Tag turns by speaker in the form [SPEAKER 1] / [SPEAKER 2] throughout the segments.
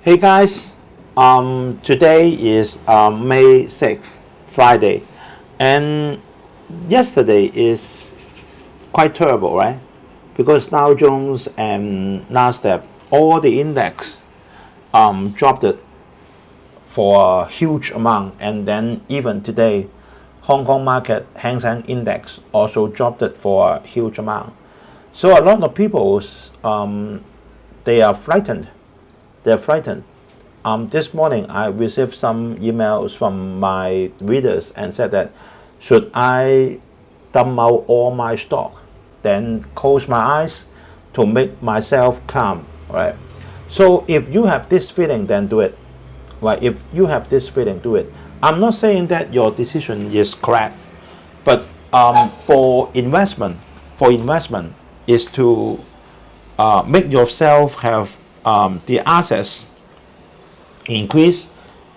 [SPEAKER 1] Hey guys, today is May 6th, Friday, and yesterday is quite terrible, right? Because Dow Jones and Nasdaq, all the index dropped it for a huge amount, and then even today, Hong Kong market Hang Seng Index also dropped it for a huge amount. So a lot of people, they are frightened. They're frightened. This morning I received some emails from my readers and said that should I dump out all my stock, then close my eyes to make myself calm, right? So if you have this feeling, then do it, right? If you have this feeling, do it. I'm not saying that your decision is correct, but for investment is to make yourself have the assets increase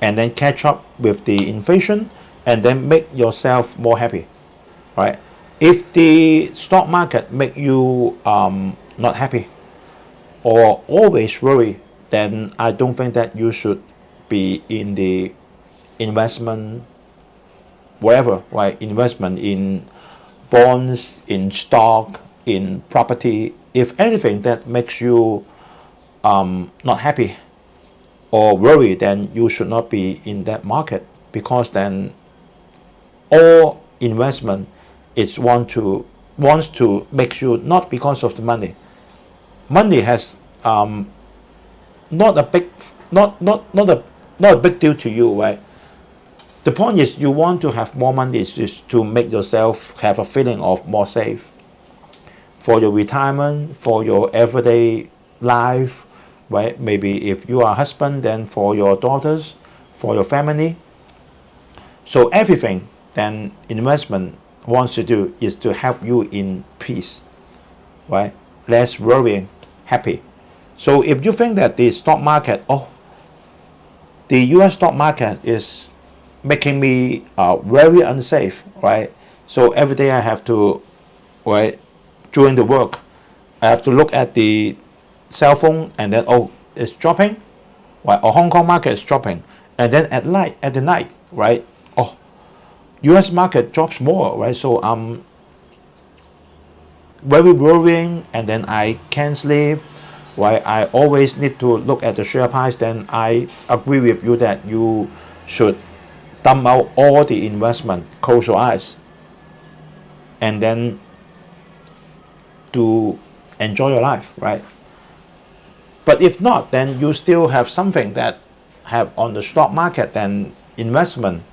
[SPEAKER 1] and then catch up with the inflation and then make yourself more happy, right? If the stock market make you not happy or always worry, then I don't think that you should be in the investment whatever, right? Investment in bonds, in stock, in property. If anything that makes you not happy or worry, then you should not be in that market, because then all investment is wants to make you, not because of the money. Money has not a big not a big deal to you, right? The point is you want to have more money is to make yourself have a feeling of more safe for your retirement, for your everyday life, right? Maybe if you are a husband, then for your daughters, for your family. So everything then investment wants to do is to help you in peace, right? Less worrying, happy. So if you think that the stock market, the US stock market is making me very unsafe, right? So every day I have to, right, during the work, I have to look at the cell phone and then it's dropping, right? Or Hong Kong market is dropping, and then at the night, right? US market drops more, right? So I'm very worrying, and then I can't sleep, right? I always need to look at the share price. Then I agree with you that you should dump out all the investment, close your eyes, and then to enjoy your life, right? But if not, then you still have something that have on the stock market, then investment.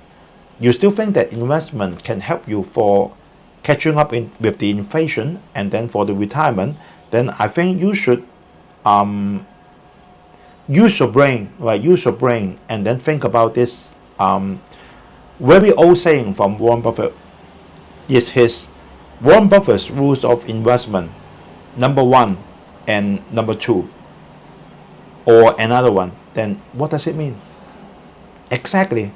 [SPEAKER 1] You still think that investment can help you for catching up with the inflation and then for the retirement, then I think you should use your brain, right? Use your brain and then think about this very old saying from Warren Buffett. Is his Warren Buffett's rules of investment, number one and number two, or another one. Then what does it mean? Exactly.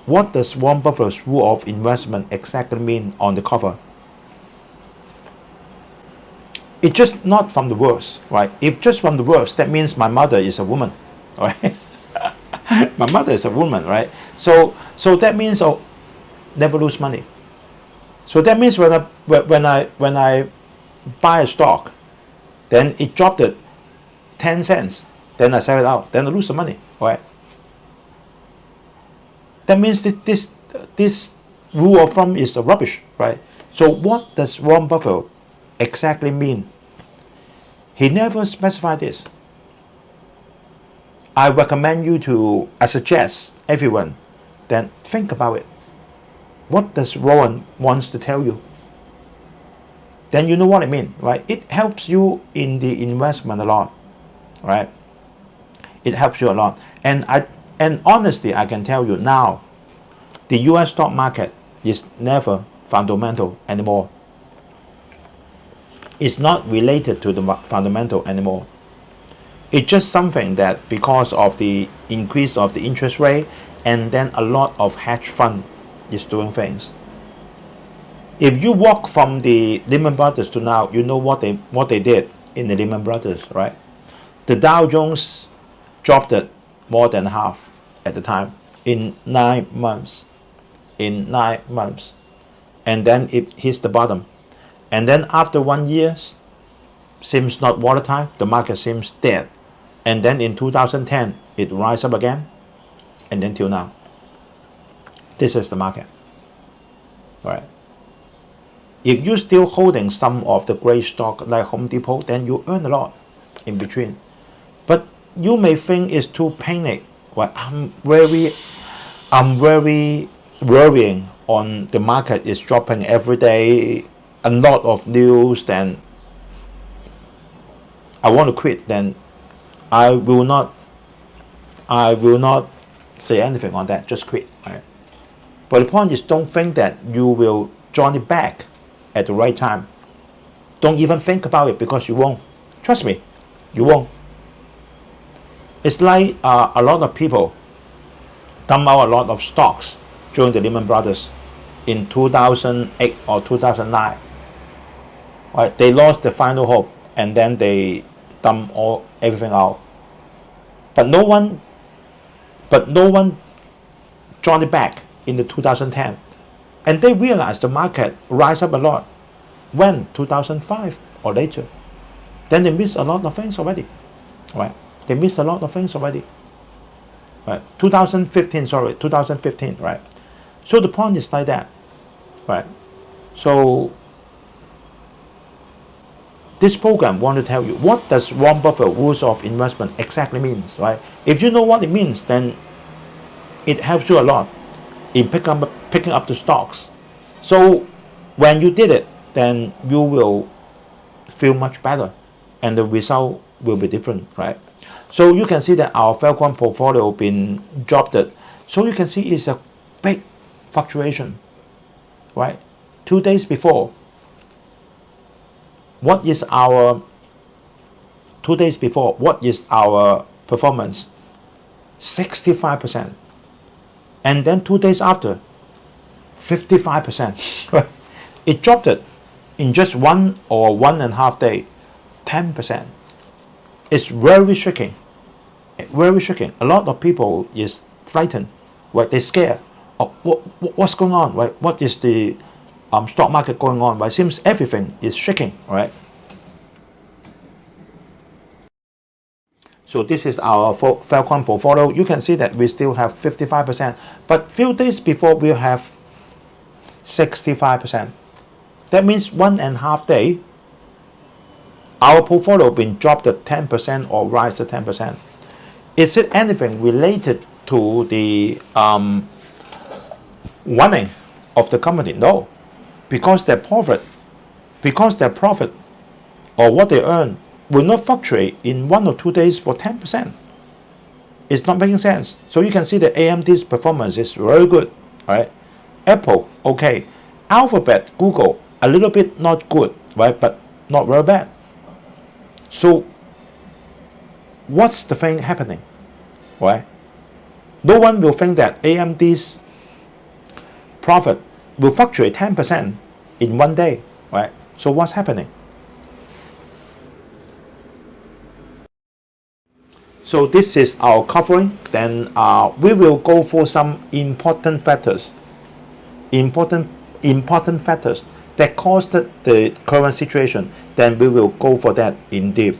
[SPEAKER 1] What does Warren Buffett's rule of investment exactly mean on the cover? It's just not from the words, right? If just from the words, that means my mother is a woman, right? My mother is a woman, right? So that means never lose money. So that means when I buy a stock, then it dropped it 10 cents, then I sell it out, then I lose the money, right? That means this rule of thumb is rubbish, right? So what does Warren Buffett exactly mean? He never specified this. I suggest everyone, then think about it. What does Warren wants to tell you? Then you know what I mean, right? It helps you in the investment a lot, right? It helps you a lot. And honestly, I can tell you now, the US stock market is never fundamental anymore. It's not related to the fundamental anymore. It's just something that because of the increase of the interest rate, and then a lot of hedge fund is doing things. If you walk from the Lehman Brothers to now, you know what they did in the Lehman Brothers, right? The Dow Jones dropped it more than half at the time in 9 months. In 9 months. And then it hits the bottom. And then after 1 year, seems not volatile, the market seems dead. And then in 2010, it rise up again. And then till now. This is the market. Right? If you're still holding some of the great stock like Home Depot, then you earn a lot in between. But you may think it's too panic. Well, I'm very worrying on the market is dropping every day, a lot of news, then I want to quit, then I will not say anything on that, just quit. Right? But the point is, don't think that you will join it back at the right time. Don't even think about it, because you won't. Trust me, you won't. It's like a lot of people dump out a lot of stocks during the Lehman Brothers in 2008 or 2009. Right? They lost the final hope, and then they dump everything out. But no one joined it back in the 2010, and they realized the market rise up a lot. When 2005 or later, then they missed a lot of things already. Right? They missed a lot of things already. Right? 2015. Right? So the point is like that. Right? So this program want to tell you what does Warren Buffett rules of investment exactly means. Right? If you know what it means, then it helps you a lot in picking up the stocks. So when you did it, then you will feel much better, and the result will be different. Right? So you can see that our Falcon portfolio been dropped. So you can see it's a big fluctuation. Right? 2 days before, what is our 2 days before? What is our performance? 65%. And then 2 days after, 55%. It dropped it in just 1 or 1.5 day, 10%. It's very shocking. Very shocking. A lot of people is frightened. Right? They're scared. Oh, what's going on? Right? What is the stock market going on? Right? It seems everything is shaking. Right? So this is our Falcon portfolio. You can see that we still have 55%, but few days before we have 65%. That means 1.5 day, our portfolio been dropped at 10% or rise to 10%. Is it anything related to the running of the company? No, because their profit or what they earn will not fluctuate in 1 or 2 days for 10%. It's not making sense. So you can see that AMD's performance is very good. Right? Apple, okay. Alphabet, Google, a little bit not good, right? But not very bad. So what's the thing happening? Right? No one will think that AMD's profit will fluctuate 10% in 1 day. Right? So what's happening? So this is our covering. Then we will go for some important factors. Important factors that caused the current situation. Then we will go for that in depth.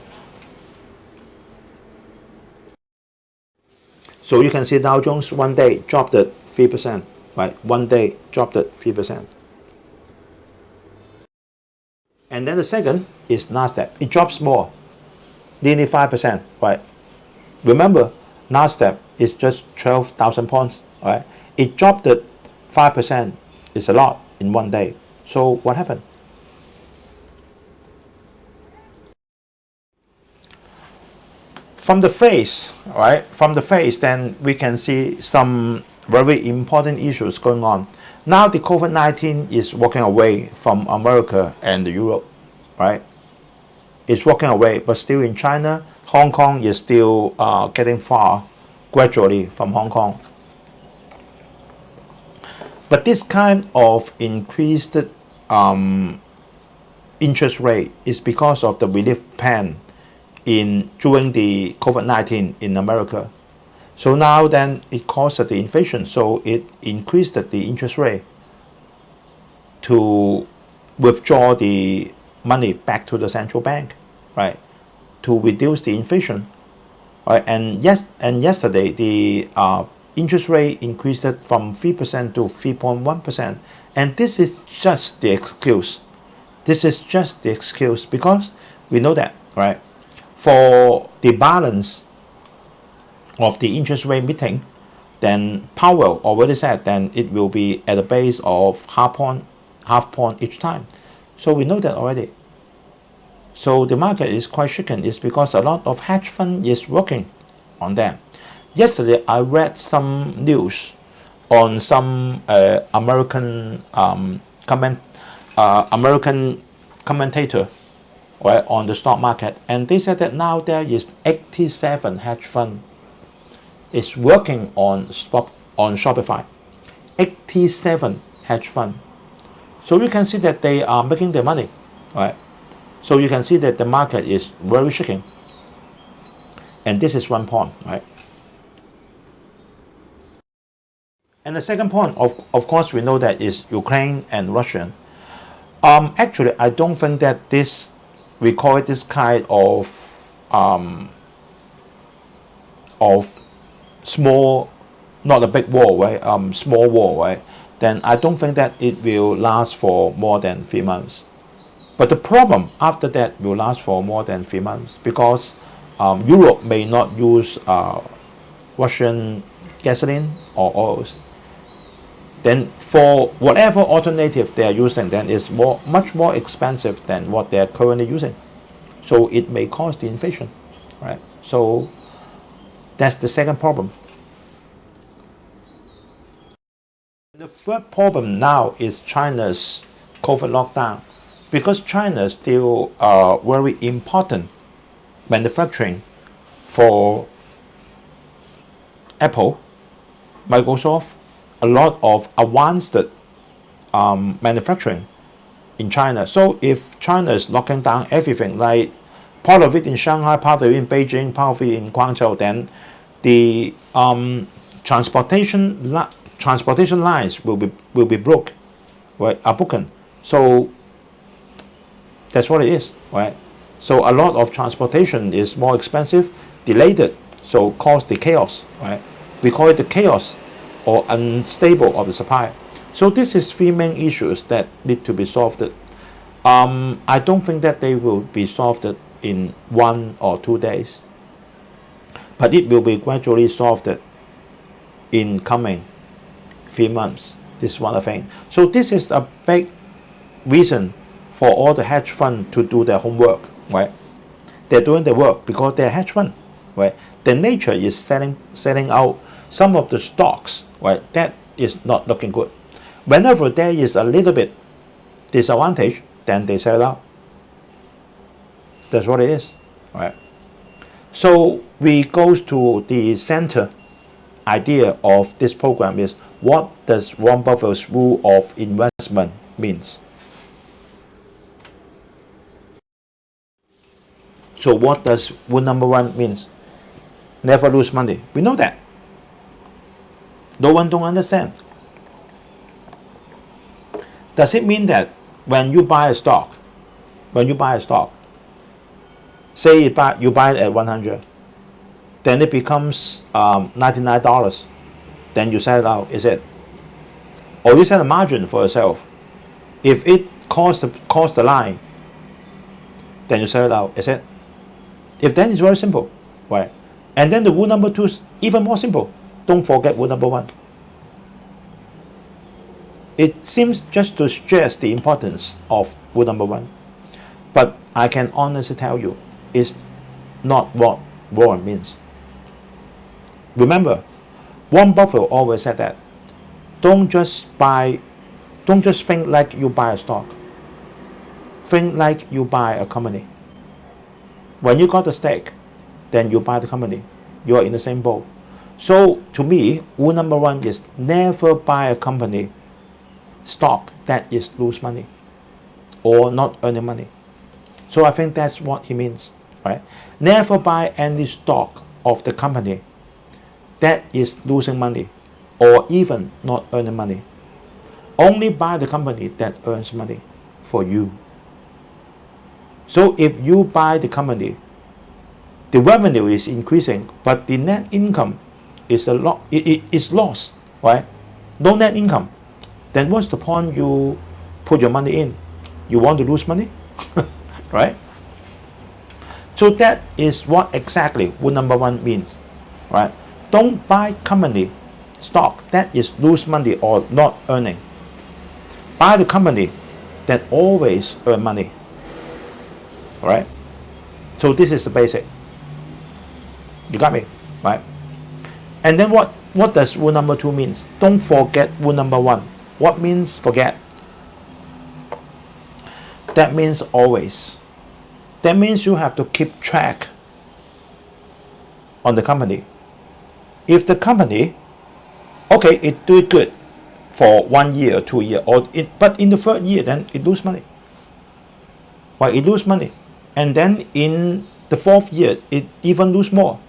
[SPEAKER 1] So you can see Dow Jones 1 day dropped at 3%. Right? 1 day dropped at 3%. And then the second is Nasdaq. It drops more, nearly 5%. Right? Remember, Nasdaq is just 12,000 points. Right? It dropped at 5%. It's a lot in 1 day. So what happened? From the face, right? From the face, then we can see some very important issues going on. Now the COVID-19 is walking away from America and Europe, right? It's walking away, but still in China, Hong Kong is still getting far gradually from Hong Kong. But this kind of increased interest rate is because of the relief plan during the COVID-19 in America. So now then it caused the inflation. So it increased the interest rate to withdraw the money back to the central bank, right? To reduce the inflation, right? And yesterday the interest rate increased from 3% to 3.1%, and this is just the excuse. This is just the excuse because we know that, right? For the balance of the interest rate meeting, then Powell already said then it will be at a base of half point each time. So we know that already. So the market is quite shaken. It's because a lot of hedge fund is working on them. Yesterday I read some news on some American commentator, right, on the stock market, and they said that now there is 87 hedge fund is working on Shopify. 87 hedge fund. So you can see that they are making their money, right? So you can see that the market is very shaking. And this is one point, right? And the second point, of course, we know that is Ukraine and Russia. Actually, I don't think that this, we call it this kind of small, not a big war, right? Small war, right? Then I don't think that it will last for more than 3 months. But the problem after that will last for more than 3 months because Europe may not use Russian gasoline or oils. Then for whatever alternative they are using, then it's much more expensive than what they are currently using. So it may cause the inflation, right? So that's the second problem. The third problem now is China's COVID lockdown, because China is still very important manufacturing for Apple, Microsoft, a lot of advanced manufacturing in China. So if China is locking down everything, like part of it in Shanghai, part of it in Beijing, part of it in Guangzhou, then the transportation lines will be broke, right? Are broken. So that's what it is, right? So a lot of transportation is more expensive, delayed, so cause the chaos, right? We call it the chaos or unstable of the supply. So this is three main issues that need to be solved. I don't think that they will be solved in 1 or 2 days, but it will be gradually solved in coming 3 months. This is one thing. So this is a big reason for all the hedge funds to do their homework, right? They're doing the work because they're hedge fund, right? The nature is selling out some of the stocks, right? That is not looking good. Whenever there is a little bit disadvantage, then they sell out. That's what it is, right? So we go to the center idea of this program is, what does Warren Buffett's rule of investment means? So what does rule number 1 means? Never lose money. We know that. No one don't understand. Does it mean that when you buy a stock, say you buy it at 100, then it becomes $99, then you sell it out, is it? Or you set a margin for yourself. If it costs the line, then you sell it out, is it? If then it's very simple, right? And then the rule number 2 is even more simple. Don't forget rule number 1. It seems just to stress the importance of rule number 1. But I can honestly tell you, it's not what Warren means. Remember, Warren Buffett always said that don't just think like you buy a stock. Think like you buy a company. When you got the stake, then you buy the company. You are in the same boat. So to me, rule number 1 is never buy a company stock that is lose money or not earning money. So I think that's what he means, right? Never buy any stock of the company that is losing money or even not earning money. Only buy the company that earns money for you. So if you buy the company, the revenue is increasing, but the net income is it's lost, right? No net income. Then what's the point you put your money in? You want to lose money, right? So that is what exactly rule number one means, right? Don't buy company stock that is lose money or not earning. Buy the company that always earn money, right? So this is the basic. You got me, right? And then what does rule number two means? Don't forget rule number one. What means forget? That means always. That means you have to keep track on the company. If the company, okay, it do it good for 1 year or 2 years, but in the third year, then it lose money. Why it lose money? And then in the fourth year, it even lose more.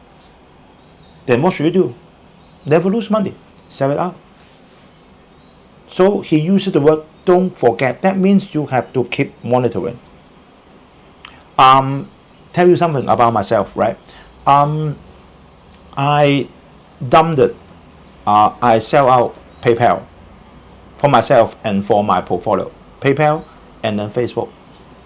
[SPEAKER 1] Then what should you do? Never lose money. Sell it out. So he uses the word don't forget. That means you have to keep monitoring. Tell you something about myself, right? I dumped it. I sell out PayPal for myself and for my portfolio. PayPal and then Facebook.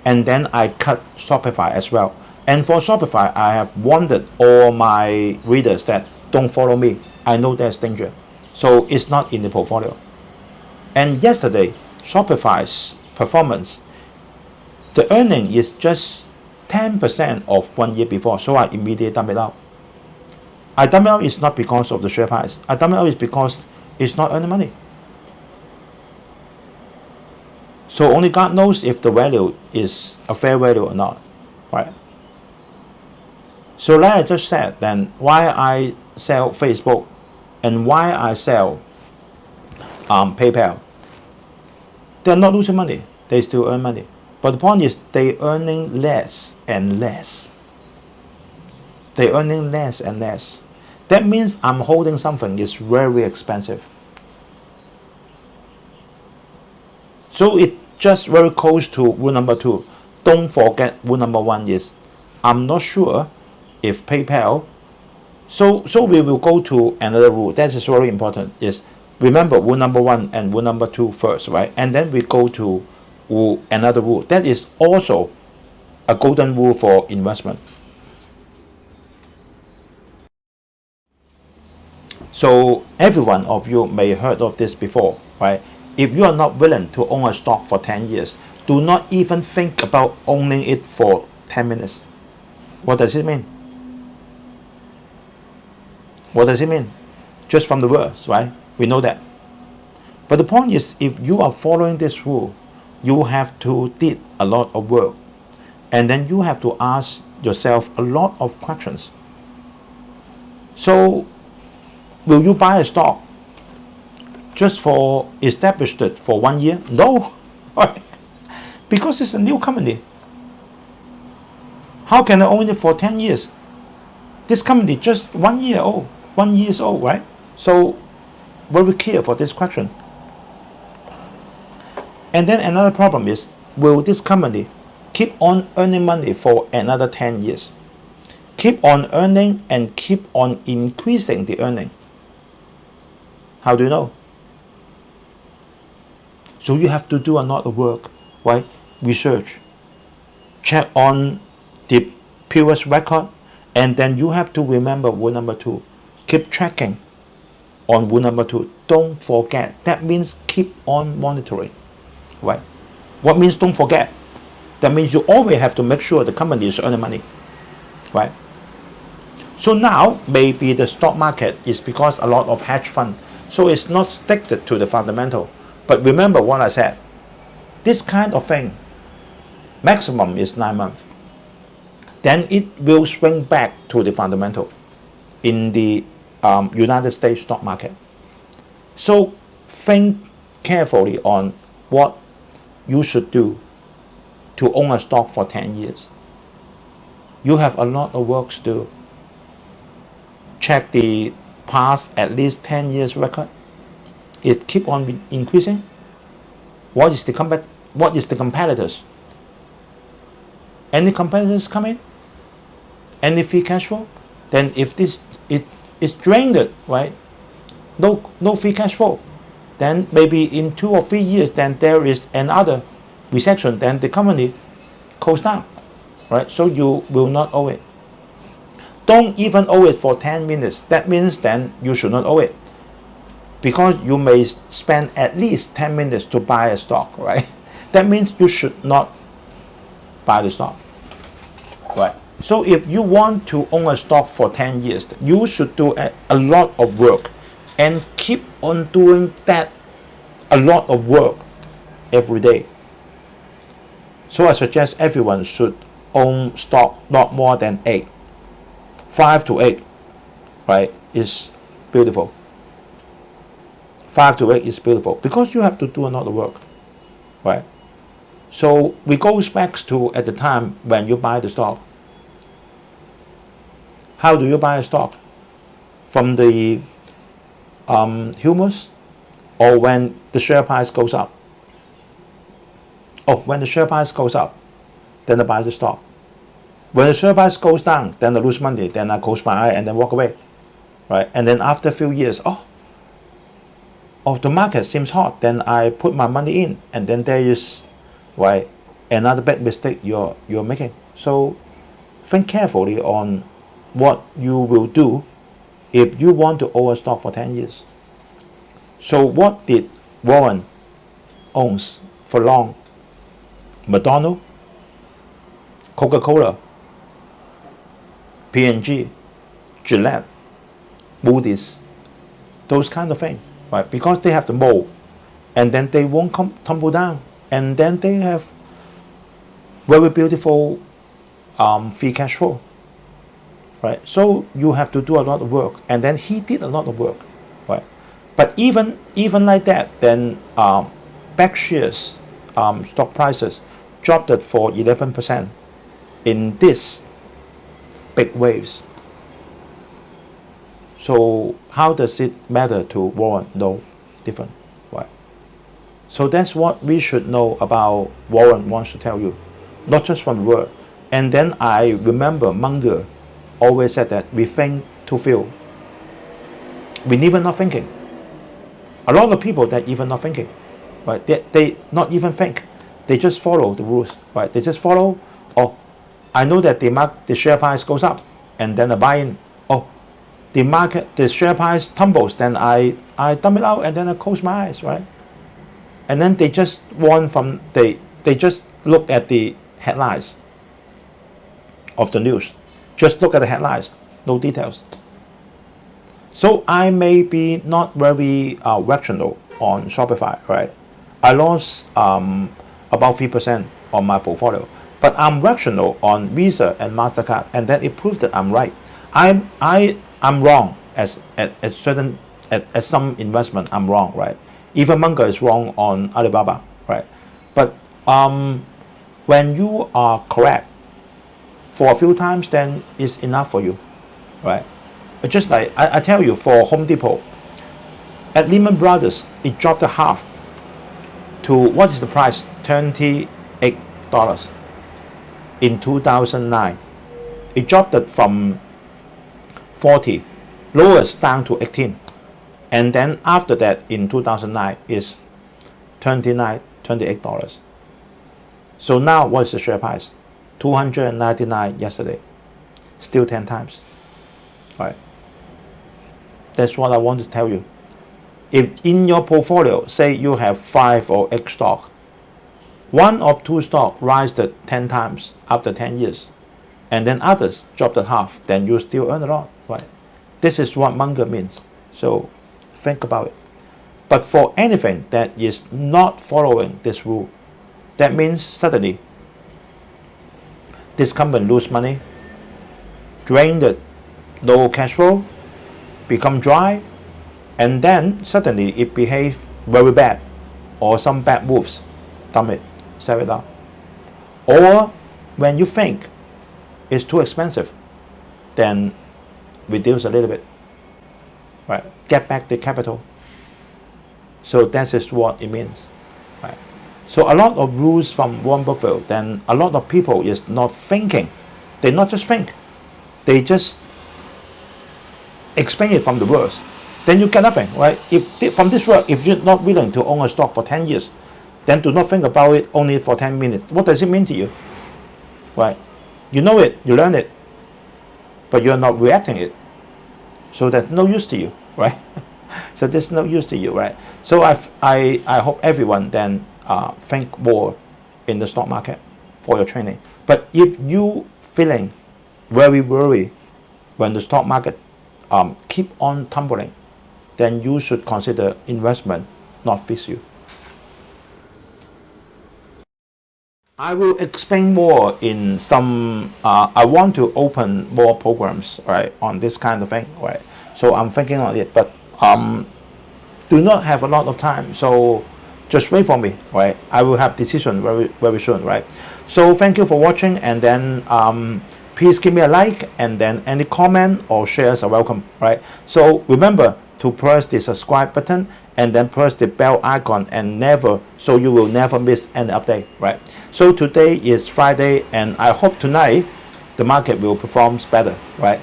[SPEAKER 1] And then I cut Shopify as well. And for Shopify, I have warned all my readers that don't follow me. I know there's danger. So it's not in the portfolio. And yesterday, Shopify's performance, the earning is just 10% of 1 year before. So I immediately dump it out. I dump it out is not because of the share price. I dump it out is because it's not earning money. So only God knows if the value is a fair value or not, right? So like I just said, then why I sell Facebook and why I sell PayPal, they're not losing money. They still earn money. But the point is they earning less and less. They earning less and less. That means I'm holding something is very expensive. So it just very close to rule number two. Don't forget rule number one is I'm not sure if PayPal. So we will go to another rule. That is very important. Is remember rule number one and rule number two first, right? And then we go to another rule. That is also a golden rule for investment. So every one of you may have heard of this before, right? If you are not willing to own a stock for 10 years, do not even think about owning it for 10 minutes. What does it mean? What does it mean? Just from the words, right? We know that. But the point is, if you are following this rule, you have to did a lot of work. And then you have to ask yourself a lot of questions. So, will you buy a stock just for established it for 1 year? No, because it's a new company. How can I own it for 10 years? This company just 1 year old, 1 year old, right? So very clear for this question. And then another problem is, will this company keep on earning money for another 10 years? Keep on earning and keep on increasing the earning. How do you know? So you have to do a lot of work, right? Research, check on the previous record, and then you have to remember rule number two. Keep tracking on rule number two. Don't forget. That means keep on monitoring, right? What means don't forget? That means you always have to make sure the company is earning money, right? So now maybe the stock market is because a lot of hedge fund, so it's not sticked to the fundamental. But remember what I said, this kind of thing, maximum is 9 months. Then it will swing back to the fundamental in the United States stock market. So think carefully on what you should do to own a stock for 10 years. You have a lot of work to do. Check the past at least 10 years record, it keep on increasing. What is the competitors? Any competitors come in? Any free cash flow? Then if this it is drained, right? No free cash flow. Then maybe in 2 or 3 years, then there is another recession. Then the company close down, right? So you will not owe it. Don't even owe it for 10 minutes. That means then you should not owe it, because you may spend at least 10 minutes to buy a stock, right? That means you should not buy the stock, right? So if you want to own a stock for 10 years, you should do a lot of work and keep on doing that a lot of work every day. So I suggest everyone should own stock not more than 8. 5 to 8, right, is beautiful. 5 to 8 is beautiful because you have to do a lot of work, right? So we go back to at the time when you buy the stock. How do you buy a stock? From the humors, or when the share price goes up? Oh, when the share price goes up, then I buy the stock. When the share price goes down, then I lose money, then I close my eye and then walk away, right? And then after a few years, the market seems hot, then I put my money in, and then there is, right, another big mistake you're making. So think carefully on what you will do if you want to own a stock for 10 years. So what did Warren owns for long? McDonald's, Coca-Cola, P&G, Gillette, Moody's, those kind of things, right? Because they have the mold, and then they won't tumble down, and then they have very beautiful free cash flow, right? So you have to do a lot of work, and then he did a lot of work, right? But even like that, then Berkshire's stock prices dropped it for 11% in this big waves. So how does it matter to Warren? No, different, right? So that's what we should know about Warren wants to tell you, not just from the word. And then I remember Munger always said that we think too few. We even not thinking. A lot of people that even not thinking, right? They not even think. They just follow the rules, right? They just follow. Oh, I know that the share price goes up, and then I buy in. Oh, the share price tumbles, then I dump it out, and then I close my eyes, right? And then they just they just look at the headlines of the news. Just look at the headlines, no details. So I may be not very rational on Shopify, right? I lost about 3% on my portfolio, but I'm rational on Visa and MasterCard, and then it proves that I'm right. I'm wrong at some investment. I'm wrong, right? Even Munger is wrong on Alibaba, right? But when you are correct for a few times, then it's enough for you, right? Just like I tell you, for Home Depot, at Lehman Brothers, it dropped a half to, what is the price? $28 in 2009. It dropped it from 40, lowest down to 18, and then after that in 2009 is $28. So now what is the share price? 299 yesterday, still 10 times, right? That's what I want to tell you. If in your portfolio, say you have 5 or 8 stocks, 1 or 2 stocks rise to 10 times after 10 years, and then others drop to half, then you still earn a lot, right? This is what Munger means. So think about it. But for anything that is not following this rule, that means suddenly this company lose money, drained, no cash flow, become dry, and then suddenly it behave very bad, or some bad moves, dump it, sell it out. Or when you think it's too expensive, then reduce a little bit. right? Get back the capital. So that is what it means, right? So a lot of rules from Warren Buffett, then a lot of people is not thinking. They not just think, they just explain it from the words. Then you get nothing, right? If from this word, if you're not willing to own a stock for 10 years, then do not think about it only for 10 minutes. What does it mean to you, right? You know it, you learn it, but you're not reacting it. So that's no use to you, right? So there's no use to you, right? So I hope everyone then think more in the stock market for your training. But if you feeling very worried when the stock market keep on tumbling, then you should consider investment not fit you. I will explain more in some. I want to open more programs, right, on this kind of thing, right. So I'm thinking on it, but do not have a lot of time. So just wait for me, right. I will have decision very soon, right. So thank you for watching, and then please give me a like, and then any comment or shares are welcome, right. So remember to press the subscribe button and then press the bell icon, and so you will never miss any update, right. So today is Friday, and I hope tonight the market will perform better, right.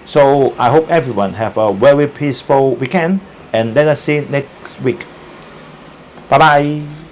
[SPEAKER 1] So I hope everyone have a very peaceful weekend, and let us see next week. Bye bye.